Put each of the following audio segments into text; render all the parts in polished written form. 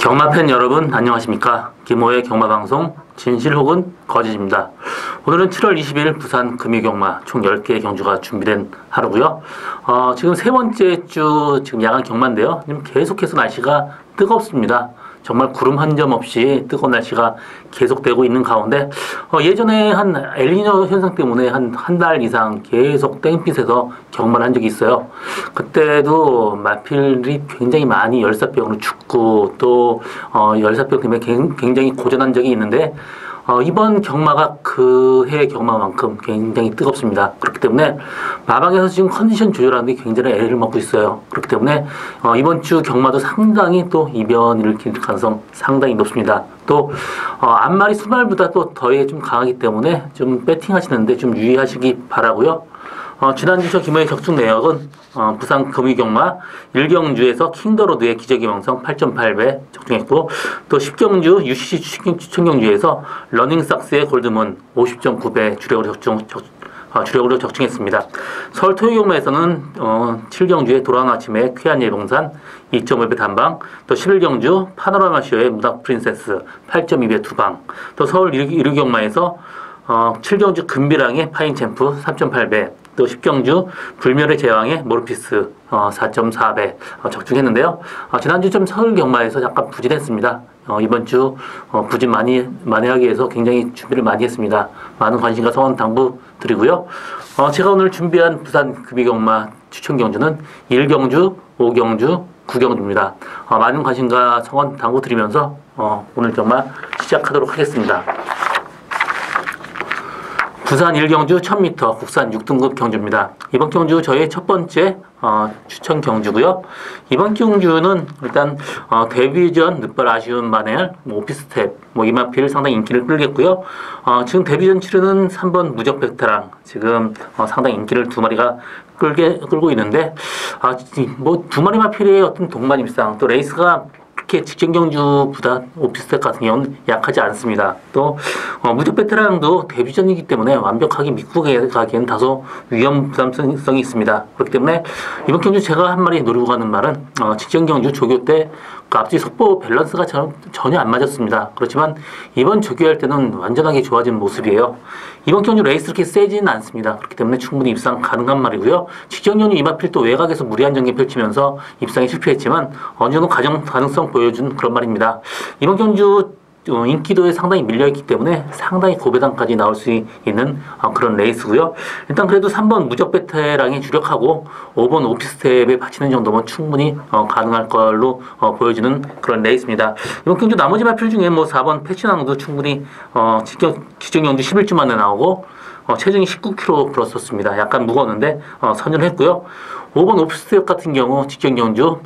경마팬 여러분 안녕하십니까. 김호의 경마방송 진실 혹은 거짓입니다. 오늘은 7월 20일 부산 금유경마 총 10개의 경주가 준비된 하루고요. 지금 세 번째 주 지금 야간 경마인데요. 지금 계속해서 날씨가 뜨겁습니다. 정말 구름 한 점 없이 뜨거운 날씨가 계속되고 있는 가운데 예전에 한 엘니뇨 현상 때문에 한 달 이상 계속 땡빛에서 경마를 한 적이 있어요. 그때도 마필이 굉장히 많이 열사병으로 죽고 또 열사병 때문에 굉장히 고전한 적이 있는데 이번 경마가 그 해 경마만큼 굉장히 뜨겁습니다. 그렇기 때문에 마방에서 지금 컨디션 조절하는 게 굉장히 애를 먹고 있어요. 그렇기 때문에 이번 주 경마도 상당히 또 이변 일으킬 가능성 상당히 높습니다. 또 앞마리 수말보다 또 더해 좀 강하기 때문에 좀 배팅 하시는데 좀 유의하시기 바라고요. 지난주 저 김호의 격투 내역은 부산 금위경마 1경주에서 킹더로드의 기적의 명성 8.8배 적중했고 또 10경주 UCC 추천경주에서 러닝삭스의 골드문 50.9배 주력으로 적중했습니다. 서울 토요경마에서는 7경주의 돌아온 아침의 쾌한 예봉산 2.5배 단방, 또 11경주 파노라마쇼의 무닥 프린세스 8.2배 두방, 또 서울 1위경마에서 7경주 금비랑의 파인챔프 3.8배, 또 10경주 불멸의 제왕의 모르피스 4.4배 적중했는데요. 지난주 좀 서울 경마에서 약간 부진했습니다. 이번 주 부진 많이 하기 위해서 굉장히 준비를 많이 했습니다. 많은 관심과 성원 당부드리고요. 제가 오늘 준비한 부산 금이경마 추천 경주는 1경주, 5경주, 9경주입니다. 많은 관심과 성원 당부드리면서 오늘 경마 시작하도록 하겠습니다. 부산 1경주 1000m 국산 6등급 경주입니다. 이번 경주 저의 첫 번째 추천 경주고요. 이번 경주는 일단 데뷔 전 늦발 아쉬운 마넬, 오피스텝, 이마필 상당히 인기를 끌겠고요. 지금 데뷔 전 치르는 3번 무적 베테랑 지금 상당히 인기를 두 마리가 끌고 있는데 두 마리 마필의 어떤 동반 입상 또 레이스가 그렇게 직전 경주보다 오피스텔 같은 경우는 약하지 않습니다. 또 무적 베테랑도 데뷔전이기 때문에 완벽하게 믿고 가기에는 다소 위험 부담성이 있습니다. 그렇기 때문에 이번 경주 제가 한 마리 노리고 가는 말은 직전 경주 조교 때 그 앞뒤 속보 밸런스가 전혀 안 맞았습니다. 그렇지만 이번 조교할 때는 완전하게 좋아진 모습이에요. 이번 경주 레이스 그렇게 세지는 않습니다. 그렇기 때문에 충분히 입상 가능한 말이고요. 직전 경주 이마필 또 외곽에서 무리한 전개 펼치면서 입상에 실패했지만 어느 정도 가능성 보여준 그런 말입니다. 이번 경주 인기도에 상당히 밀려있기 때문에 상당히 고배당까지 나올 수 있는 그런 레이스고요. 일단 그래도 3번 무적 베테랑이 주력하고 5번 오피스텝에 받치는 정도면 충분히 가능할 걸로 보여지는 그런 레이스입니다. 이번 경주 나머지 마필 중에 4번 패치낭도 충분히 직전 경주 11주 만에 나오고 체중이 19kg 불었었습니다. 약간 무거웠는데 선전을 했고요. 5번 오피스텝 같은 경우 직전 경주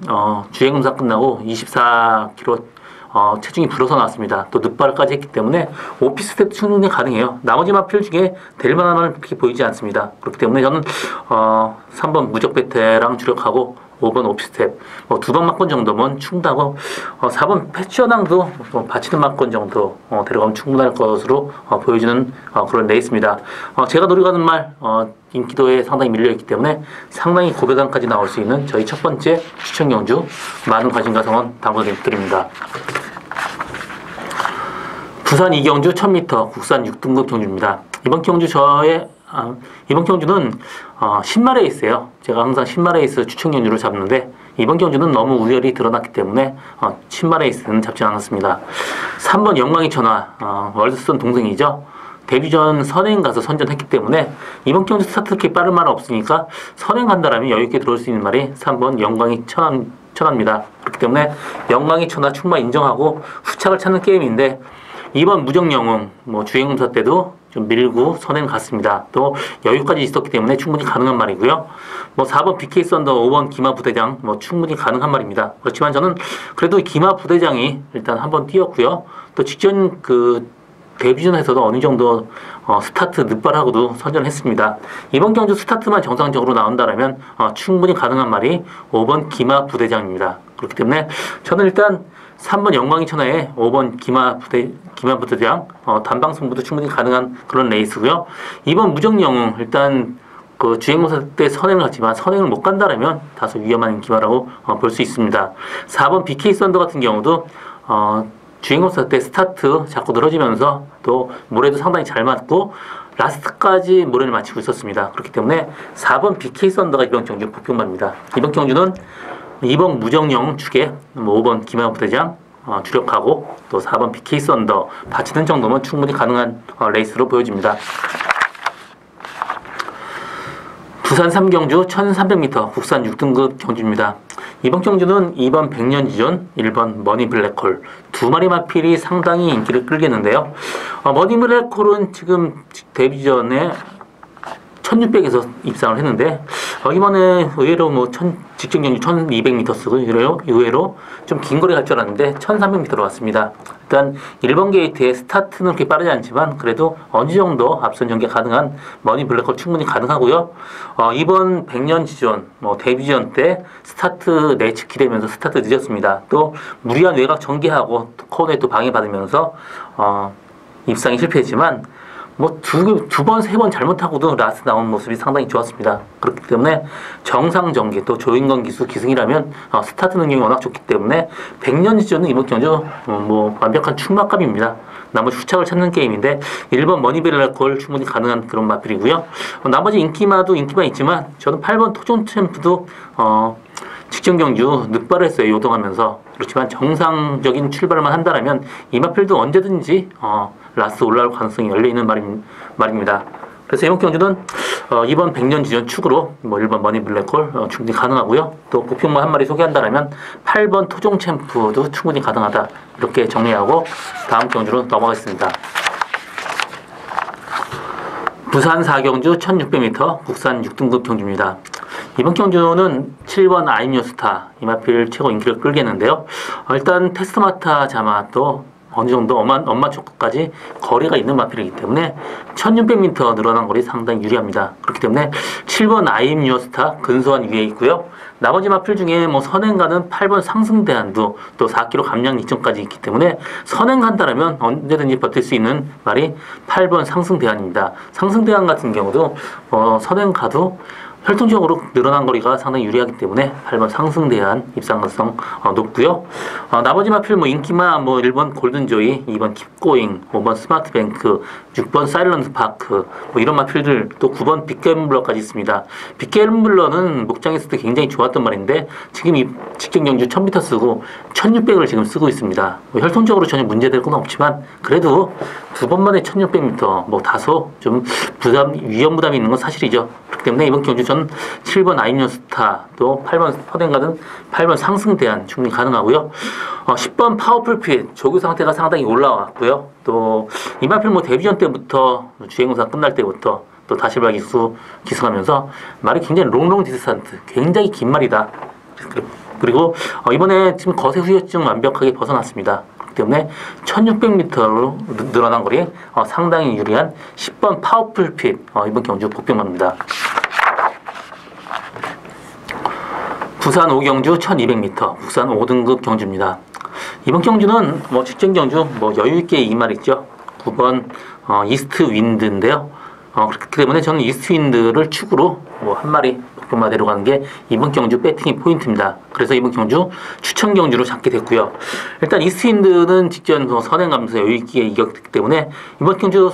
주행검사 끝나고 24kg 체중이 불어서 나왔습니다. 또 늦발까지 했기 때문에 오피스텝 충분히 가능해요. 나머지 마필 중에 될 만한 그렇게 보이지 않습니다. 그렇기 때문에 저는 3번 무적 베테랑 주력하고 5번 오피스텝 두 방 막권 정도면 충분하고 4번 패치어낭도 받치는 막권 정도 데려가면 충분할 것으로 보여지는 그런 레이스입니다. 제가 노려가는 말 인기도에 상당히 밀려있기 때문에 상당히 고배당까지 나올 수 있는 저희 첫 번째 추천 경주 많은 관심과 성원 당부드립니다. 부산 2경주 1000m 국산 6등급 경주입니다. 이번 경주는 신마 레이스예요. 제가 항상 신마 레이스 추천 경주를 잡는데 이번 경주는 너무 우열이 드러났기 때문에 신마 레이스는 잡지 않았습니다. 3번 영광의 천하 월드스톤 동생이죠. 데뷔 전 선행 가서 선전했기 때문에 이번 경주 스타트 그렇게 빠른 말은 없으니까 선행 간다라면 여유있게 들어올 수 있는 말이 3번 영광의 천하입니다. 그렇기 때문에 영광의 천하 충분히 인정하고 후착을 찾는 게임인데 2번 무정영웅 주행검사 때도 좀 밀고 선행 갔습니다. 또 여유까지 있었기 때문에 충분히 가능한 말이고요. 4번 BK 썬더 5번 기마 부대장 충분히 가능한 말입니다. 그렇지만 저는 그래도 기마 부대장이 일단 한번 뛰었고요. 또 직전 데뷔전에서도 어느 정도 스타트 늦발하고도 선전을 했습니다. 이번 경주 스타트만 정상적으로 나온다면 충분히 가능한 말이 5번 기마 부대장입니다. 그렇기 때문에 저는 일단 3번 영광의 천하에 5번 기마 부대장 단방 승부도 충분히 가능한 그런 레이스고요. 2번 무정영웅 일단 주행검사 때 선행을 갔지만 선행을 못 간다라면 다소 위험한 기마라고 볼 수 있습니다. 4번 BK 썬더 같은 경우도 주인공 때 스타트 자꾸 늘어지면서 또 모래도 상당히 잘 맞고 라스트까지 모래를 맞추고 있었습니다. 그렇기 때문에 4번 BK 썬더가 이번 경주 복병입니다. 이번 경주는 2번 무정령 축에 5번 김하우 부대장 주력하고 또 4번 BK 썬더 받치는 정도면 충분히 가능한 레이스로 보여집니다. 부산 3경주 1300m 국산 6등급 경주입니다. 이번 경주는 2번 백년지존, 1번 머니블랙홀 두 마리 마필이 상당히 인기를 끌겠는데요. 머니블랙홀은 지금 데뷔 전에 1600에서 입상을 했는데 이번에 의외로 직전 경주 1200m 쓰고 의외로 좀 긴 거리 갈 줄 알았는데 1300m로 왔습니다. 일단 1번 게이트의 스타트는 그렇게 빠르지 않지만 그래도 어느 정도 앞선 전개 가능한 머니블랙홀 충분히 가능하고요. 이번 백년지존 데뷔전 때 스타트 내측기되면서 스타트 늦었습니다. 또 무리한 외곽 전개하고 코너에 또 방해받으면서 입상이 실패했지만 두 번, 세 번 잘못하고도 라스트 나온 모습이 상당히 좋았습니다. 그렇기 때문에 정상 전개 또 조인건 기수 기승이라면 스타트 능력이 워낙 좋기 때문에 백년지존은 이번 경주 완벽한 충막감입니다. 나머지 후착을 찾는 게임인데 1번 머니블랙홀 충분히 가능한 그런 마필이고요. 나머지 인기마도 인기만 있지만 저는 8번 토종 챔프도 직전 경주 늑발을 했어요. 요동하면서. 그렇지만 정상적인 출발만 한다면 이 마필도 언제든지 라스트 올라올 가능성이 열려있는 말입니다. 그래서 이번 경주는 이번 백년지존 축으로 1번 머니블랙홀 충분히 가능하고요. 또 복평만 한 마리 소개한다면 8번 토종 챔프도 충분히 가능하다. 이렇게 정리하고 다음 경주로 넘어가겠습니다. 부산 4경주 1600m 국산 6등급 경주입니다. 이번 경주는 7번 아임요스타 이마필 최고 인기를 끌겠는데요. 일단 테스트마타 자마도 어느 정도 엄마 초코까지 거리가 있는 마필이기 때문에 1600m 늘어난 거리 상당히 유리합니다. 그렇기 때문에 7번 아임요스타 근소한 위에 있고요. 나머지 마필 중에 선행가는 8번 상승대한도 또 4km 감량 이점까지 있기 때문에 선행간다라면 언제든지 버틸 수 있는 말이 8번 상승대한입니다. 상승대한 같은 경우도 선행가도 혈통적으로 늘어난 거리가 상당히 유리하기 때문에 8번 상승대한 입상 가능성 높고요. 나머지 마필 인기마 1번 골든조이, 2번 킵고잉, 5번 스마트뱅크, 6번 사일런트 파크 이런 마필들 또 9번 빅갬블러까지 있습니다. 빅갬블러는 목장했을 때 굉장히 좋았던 말인데 지금 이 직전 경주 1000m 쓰고 1600을 지금 쓰고 있습니다. 혈통적으로 전혀 문제될 건 없지만 그래도 두 번만에 1600m 다소 좀 위험 부담이 있는 건 사실이죠. 그렇기 때문에 이번 경주 전 7번 아임요스타 또 8번 서den가든 8번 상승대한 충분히 가능하고요. 10번 파워풀핏 조교 상태가 상당히 올라왔고요. 또 이마필 데뷔전 때부터 주행공사 끝날 때부터 또 다시발 기수하면서 말이 굉장히 롱롱 디스턴트 굉장히 긴 말이다. 그리고 이번에 지금 거세 후유증 완벽하게 벗어났습니다. 그렇기 때문에 1600m로 늘어난 거리 상당히 유리한 10번 파워풀핏 이번 경주 복병입니다. 부산 5경주 1200m 국산 5등급 경주입니다. 이번 경주는 직전 경주 여유있게 이 말 있죠. 9번 이스트 윈드인데요. 그렇기 때문에 저는 이스트 윈드를 축으로 한 마리 복병마 데려가는 게 이번 경주 배팅이 포인트입니다. 그래서 이번 경주 추천 경주로 잡게 됐고요. 일단 이스트 윈드는 직전 선행가면서 여유있게 이겼기 때문에 이번 경주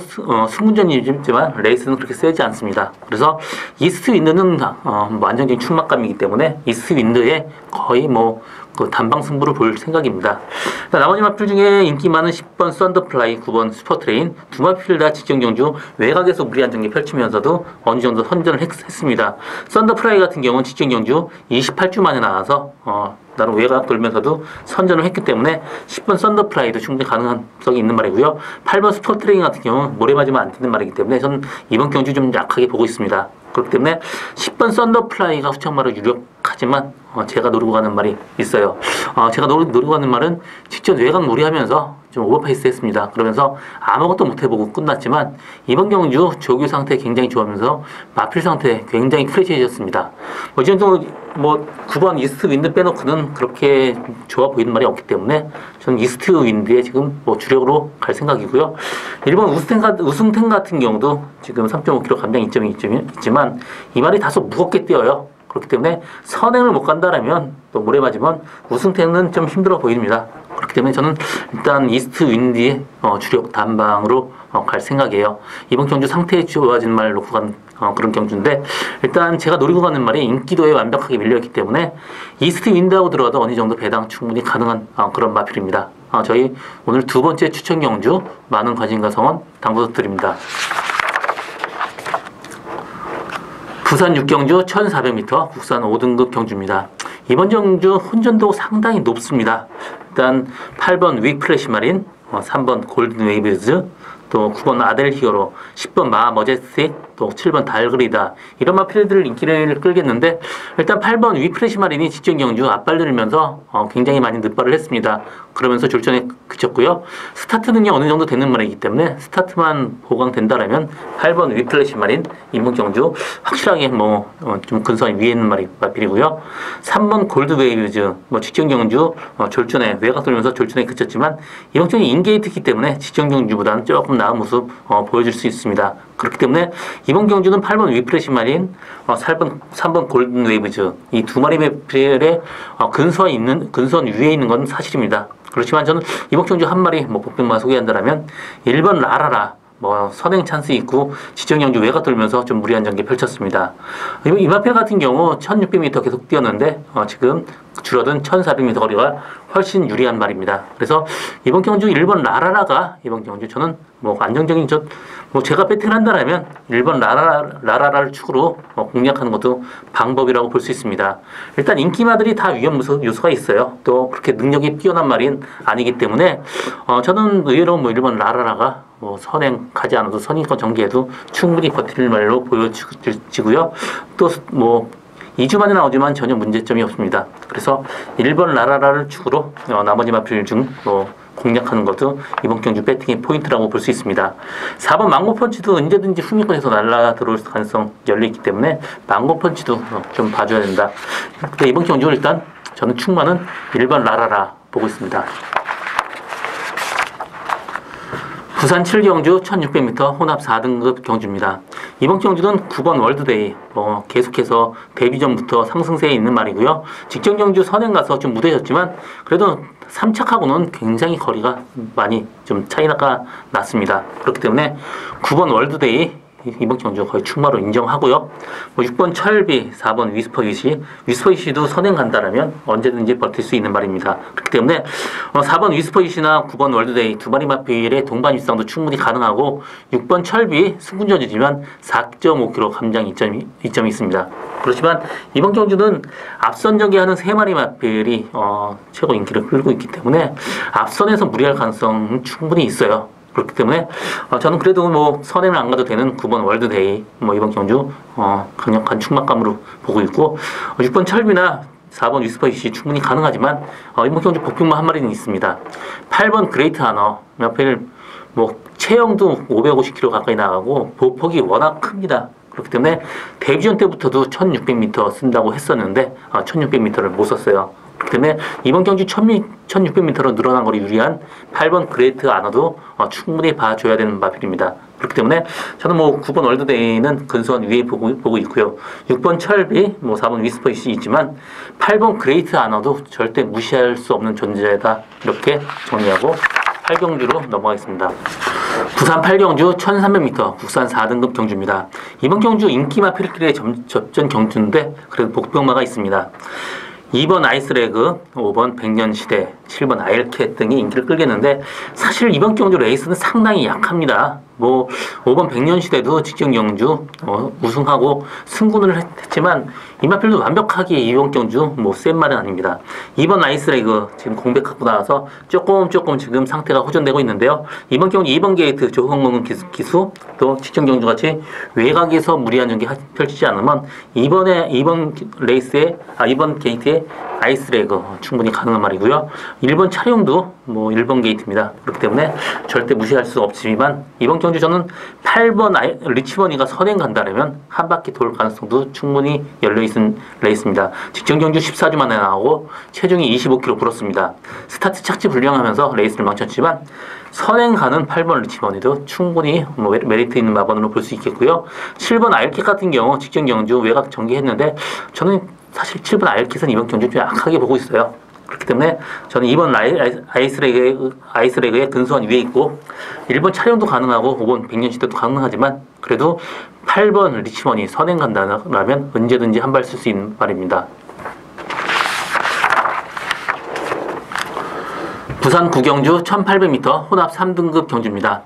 승문전이지만 레이스는 그렇게 세지 않습니다. 그래서 이스트 윈드는 안정적인 출막감이기 때문에 이스트 윈드에 거의 단방 승부를 볼 생각입니다. 나머지 마필 중에 인기 많은 10번 썬더플라이, 9번 슈퍼트레인 두 마필 다 직전 경주 외곽에서 무리한 전개 펼치면서도 어느 정도 선전을 했습니다. 썬더플라이 같은 경우는 직전 경주 28주 만에 나와서 나름 외곽 돌면서도 선전을 했기 때문에 10번 썬더플라이도 충분히 가능성이 있는 말이고요. 8번 슈퍼트레인 같은 경우는 모래 맞으면 안 되는 말이기 때문에 저는 이번 경주 좀 약하게 보고 있습니다. 그렇기 때문에 10번 썬더플라이가 후천마로 유력하지만 제가 노리고 가는 말이 있어요. 제가 노리고 가는 말은 직접 외곽 무리하면서 좀 오버페이스 했습니다. 그러면서 아무것도 못해보고 끝났지만 이번 경주 조교 상태 굉장히 좋아하면서 마필 상태 굉장히 프레시해졌습니다. 이 정도 9번 이스트 윈드 빼놓고는 그렇게 좋아 보이는 말이 없기 때문에 저는 이스트 윈드에 지금 주력으로 갈 생각이고요. 1번 우승템 같은 경우도 지금 3.5kg 감량 이점이 있지만 이 말이 다소 무겁게 뛰어요. 그렇기 때문에 선행을 못 간다라면 또 모래 맞으면 우승템은 좀 힘들어 보입니다. 그렇기 때문에 저는 일단 이스트 윈디의 주력 단방으로 갈 생각이에요. 이번 경주 상태 좋아진 말 놓고 간 그런 경주인데, 일단 제가 노리고 가는 말이 인기도에 완벽하게 밀려있기 때문에 이스트 윈드하고 들어가도 어느 정도 배당 충분히 가능한 그런 마필입니다. 저희 오늘 두 번째 추천 경주 많은 관심과 성원 당부드립니다. 부산 6경주 1400m 국산 5등급 경주입니다. 이번 경주 혼전도 상당히 높습니다. 일단 8번 위플래시 마린, 3번 골든 웨이브즈, 또 9번 아델 히어로, 10번 마 머제스틱, 또 7번 달그리다, 이런 마필들 인기를 끌겠는데, 일단 8번 위프레시 마린이 직전 경주 앞발들면서 굉장히 많이 늑발을 했습니다. 그러면서 졸전에 그쳤고요. 스타트는요 어느 정도 되는 말이기 때문에 스타트만 보강된다라면 8번 위플래시 마린 이번 경주 확실하게 좀 근소한 위에 있는 마필이고요. 3번 골드 웨이브즈, 직전 경주 졸전에 외곽 돌면서 졸전에 그쳤지만 이번 경주 인게이트이기 때문에 직전 경주보다는 조금 나은 모습 보여줄 수 있습니다. 그렇기 때문에 이번 경주는 8번 위프레시 마린, 3번 골든 웨이브즈, 이 두 마리 마필의 근소한 위에 있는 건 사실입니다. 그렇지만 저는 이번 경주 한 마리 복병만 소개한다면 1번 라라라 선행 찬스 있고 지정 경주 외곽 돌면서 좀 무리한 전개 펼쳤습니다. 이 마필 같은 경우 1600m 계속 뛰었는데 지금 줄어든 1400m 거리가 훨씬 유리한 말입니다. 그래서 이번 경주 1번 라라라가 이번 경주 저는 안정적인 제가 배팅을 한다면 1번 라라라를 축으로 공략하는 것도 방법이라고 볼 수 있습니다. 일단 인기마들이 다 위험 요소가 있어요. 또 그렇게 능력이 뛰어난 말인 아니기 때문에 저는 의외로 1번 라라라가 선행 가지 않아도 선의권 전개에도 충분히 버틸 말로 보여지고요. 또 2주 만에 나오지만 전혀 문제점이 없습니다. 그래서 1번 라라라를 축으로 나머지 마필 중 공략하는 것도 이번 경주 배팅의 포인트라고 볼 수 있습니다. 4번 망고펀치도 언제든지 후미권에서 날라 들어올 가능성 열려있기 때문에 망고펀치도 좀 봐줘야 된다. 근데 이번 경주 일단 저는 충만은 1번 라라라 보고 있습니다. 부산 7경주 1600m 혼합 4등급 경주입니다. 이번 경주는 9번 월드데이, 계속해서 데뷔 전부터 상승세에 있는 말이고요. 직전 경주 선행 가서 좀 무뎌졌지만 그래도 3착하고는 굉장히 거리가 많이 좀 차이가 났습니다. 그렇기 때문에 9번 월드데이 이번 경주 거의 충마로 인정하고요. 6번 철비, 4번 위스퍼이시도 선행 간다라면 언제든지 버틸 수 있는 말입니다. 그렇기 때문에 4번 위스퍼이시나 9번 월드데이 두 마리 마필의 동반 입상도 충분히 가능하고 6번 철비 승군전이지만 4.5km 감장 이점이 있습니다. 그렇지만 이번 경주는 앞선 전개하는 세 마리 마필이 최고 인기를 끌고 있기 때문에 앞선에서 무리할 가능성은 충분히 있어요. 그렇기 때문에 저는 그래도 선행을 안 가도 되는 9번 월드데이 이번 경주 강력한 충막감으로 보고 있고 6번 철비나 4번 위스퍼이시 충분히 가능하지만 이번 경주 복병만 한 마리는 있습니다. 8번 그레이트 하너 마필 체형도 550km 가까이 나가고 보폭이 워낙 큽니다. 그렇기 때문에 데뷔전 때부터도 1600m 쓴다고 했었는데 1600m를 못 썼어요. 그렇기 때문에 이번 경주 1600m로 늘어난 거리 유리한 8번 그레이트 아너도 충분히 봐줘야 되는 마필입니다. 그렇기 때문에 저는 9번 월드데이는 근소한 위에 보고 있고요. 6번 철비, 4번 위스퍼이시 있지만 8번 그레이트 아너도 절대 무시할 수 없는 존재다. 이렇게 정리하고 8경주로 넘어가겠습니다. 부산 8경주 1300m 국산 4등급 경주입니다. 이번 경주 인기 마필끼리의 접전 경주인데 그래도 복병마가 있습니다. 2번 아이스레그, 5번 백년시대, 7번 아일캣 등이 인기를 끌겠는데 사실 이번 경주 레이스는 상당히 약합니다. 5번 백년시대도 직전 경주 우승하고 승군을 했지만 이 마필도 완벽하게 이번 경주 센 말은 아닙니다. 2번 아이스레그 지금 공백하고 나와서 조금 지금 상태가 호전되고 있는데요. 이번 경주 2번 게이트 조성문 기수 또 직전 경주 같이 외곽에서 무리한 전개 펼치지 않으면 이번 게이트에 아이스레그 충분히 가능한 말이고요. 1번 차량도 1번 게이트입니다. 그렇기 때문에 절대 무시할 수 없지만 이번 경주 저는 8번 리치버니가 선행 간다면 한 바퀴 돌 가능성도 충분히 열려있는 레이스입니다. 직전 경주 14주 만에 나오고 체중이 25kg 불었습니다. 스타트 착지 불량하면서 레이스를 망쳤지만 선행 가는 8번 리치버니도 충분히 메리트 있는 마번으로 볼 수 있겠고요. 7번 아일캣 같은 경우 직전 경주 외곽 전개했는데 저는 사실 7번 아일캣은 이번 경주 좀 약하게 보고 있어요. 그렇기 때문에 저는 이번 아이스레그의 근소한 위에 있고 1번 촬영도 가능하고 5번 백년시대도 가능하지만 그래도 8번 리치먼이 선행 간다면 언제든지 한 발 쓸 수 있는 말입니다. 부산 구경주 1800m 혼합 3등급 경주입니다.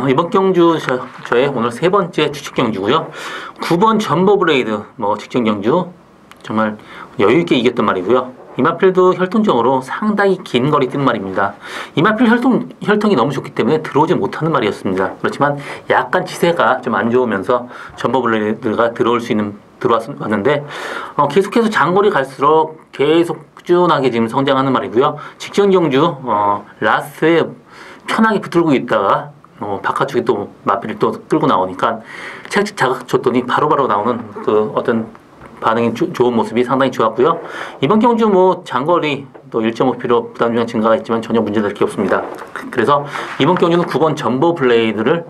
이번 경주 저의 오늘 세 번째 추측 경주고요. 9번 점보브레이드 직전 경주 정말 여유있게 이겼던 말이고요. 이마필도 혈통적으로 상당히 긴 거리 뛰는 말입니다. 이마필 혈통이 너무 좋기 때문에 들어오지 못하는 말이었습니다. 그렇지만 약간 치세가 좀 안 좋으면서 점보블레이드가 들어왔는데 계속해서 장거리 갈수록 계속 꾸준하게 지금 성장하는 말이고요. 직전 경주 라스트에 편하게 붙들고 있다가 바깥쪽에 또 마필이 또 끌고 나오니까 채찍 자극 줬더니 바로바로 나오는 그 어떤 반응이 좋은 모습이 상당히 좋았고요. 이번 경주 장거리 또 1.5km 부담 중량 증가가 있지만 전혀 문제될 게 없습니다. 그래서 이번 경주는 9번 점보 블레이드를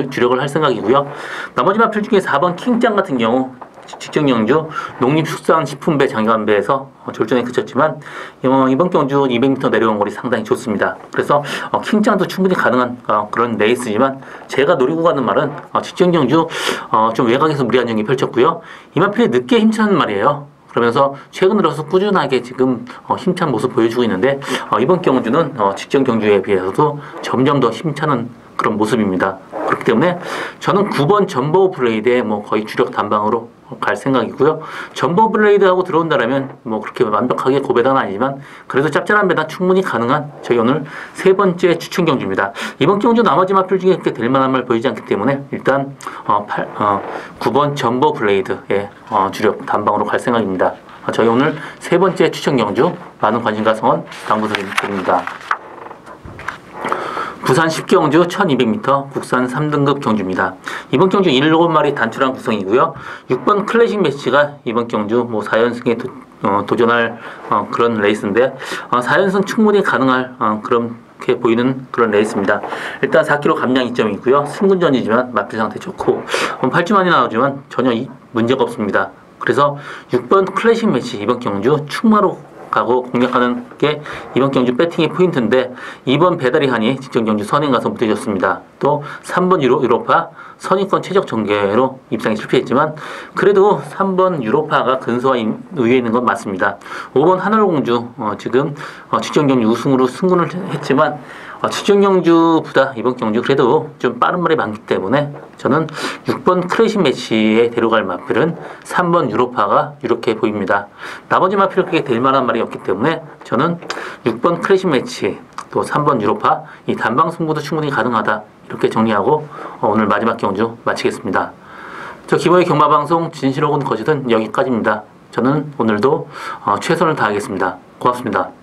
주력을 할 생각이고요. 나머지 마필 중에 4번 킹짱 같은 경우 직전 경주 농림축산식품배 장관배에서 졸전에 그쳤지만 이번 경주 200m 내려온 거리 상당히 좋습니다. 그래서 킹짱도 충분히 가능한 그런 레이스지만 제가 노리고 가는 말은 직전 경주 좀 외곽에서 무리한 경기 펼쳤고요. 이마필이 늦게 힘차는 말이에요. 그러면서 최근 들어서 꾸준하게 지금 힘찬 모습 보여주고 있는데 이번 경주는 직전 경주에 비해서도 점점 더 힘차는 그런 모습입니다. 그렇기 때문에 저는 9번 점보 블레이드에 거의 주력 단방으로 갈 생각이고요. 점보 블레이드하고 들어온다라면 그렇게 완벽하게 고배당은 아니지만 그래도 짭짤한 배당 충분히 가능한 저희 오늘 세 번째 추천 경주입니다. 이번 경주 나머지 마필 중에 그렇게 될 만한 말 보이지 않기 때문에 일단 9번 점보 블레이드의 주력 단방으로 갈 생각입니다. 저희 오늘 세 번째 추천 경주 많은 관심과 성원 당부드립니다. 부산 10경주 1200m 국산 3등급 경주입니다. 이번 경주 7마리 단출한 구성이고요. 6번 클래식 매치가 이번 경주 4연승에 도전할 그런 레이스인데 4연승 충분히 가능할 그렇게 보이는 그런 레이스입니다. 일단 4km 감량 이점이 있고요. 승군전이지만 마필 상태 좋고 8주만이 나오지만 전혀 문제가 없습니다. 그래서 6번 클래식 매치 이번 경주 충마로 가고 공략하는 게 이번 경주 배팅의 포인트인데 2번 배달이 하니 직전 경주 선행 가서 무뎌졌습니다. 또 3번 유로파 선입권 최적 전개로 입상에 실패했지만 그래도 3번 유로파가 근소와 우위에 있는 건 맞습니다. 5번 하늘공주 지금 직전 경주 우승으로 승군을 했지만 직전 경주보다 이번 경주 그래도 좀 빠른 말이 많기 때문에 저는 6번 클래식 매치에 데려갈 마필은 3번 유로파가 이렇게 보입니다. 나머지 마필은 그렇게 될 만한 말이 없기 때문에 저는 6번 클래식 매치 또 3번 유로파 이 단방 승부도 충분히 가능하다 이렇게 정리하고 오늘 마지막 경주 마치겠습니다. 저 기모의 경마방송 진실혹은 거짓은 여기까지입니다. 저는 오늘도 최선을 다하겠습니다. 고맙습니다.